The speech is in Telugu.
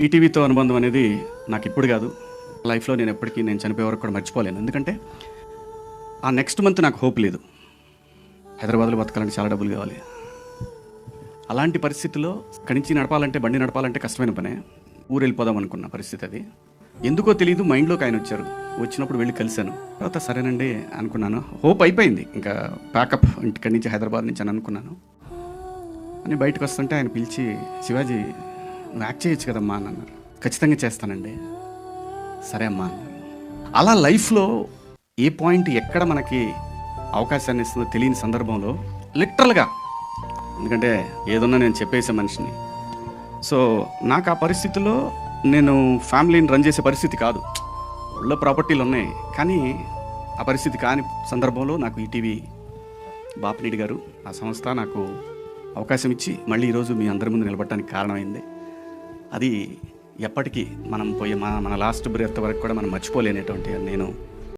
ఈటీవీతో అనుబంధం అనేది నాకు ఇప్పుడు కాదు, లైఫ్లో నేను ఎప్పటికీ నేను చనిపోయే వరకు కూడా మర్చిపోలేను. ఎందుకంటే ఆ నెక్స్ట్ మంత్ నాకు హోప్ లేదు. హైదరాబాద్లో బతకాలంటే చాలా డబ్బులు కావాలి. అలాంటి పరిస్థితుల్లో ఇక్కడి నుంచి నడపాలంటే, బండి నడపాలంటే కష్టమైన పనే. ఊరు వెళ్ళిపోదాం అనుకున్న పరిస్థితి అది. ఎందుకో తెలియదు, మైండ్లోకి ఆయన వచ్చారు. వచ్చినప్పుడు వెళ్ళి కలిశాను. తర్వాత సరేనండి అనుకున్నాను. హోప్ అయిపోయింది, ఇంకా ప్యాకప్ ఇంటికి నుంచి హైదరాబాద్ నుంచి అని అనుకున్నాను. అని బయటకు వస్తుంటే ఆయన పిలిచి, శివాజీ నువ్వు యాక్ట్ చేయొచ్చు కదమ్మా అని అన్నారు. ఖచ్చితంగా చేస్తానండి. సరే అమ్మా అన్నారు. అలా లైఫ్లో ఏ పాయింట్ ఎక్కడ మనకి అవకాశాన్ని ఇస్తుందో తెలియని సందర్భంలో లిటరల్గా, ఎందుకంటే ఏదన్నా నేను చెప్పేసే మనిషిని. సో నాకు ఆ పరిస్థితిలో నేను ఫ్యామిలీని రన్ చేసే పరిస్థితి కాదు. ఊళ్ళో ప్రాపర్టీలు ఉన్నాయి, కానీ ఆ పరిస్థితి కాని సందర్భంలో నాకు ఈటీవీ బాపినీడి గారు, ఆ సంస్థ నాకు అవకాశం ఇచ్చి మళ్ళీ ఈరోజు మీ అందరి ముందు నిలబడటానికి కారణమైంది. అది ఎప్పటికీ మనం పోయే మన లాస్ట్ బ్రెత్ వరకు కూడా మనం మర్చిపోలేనటువంటి నేను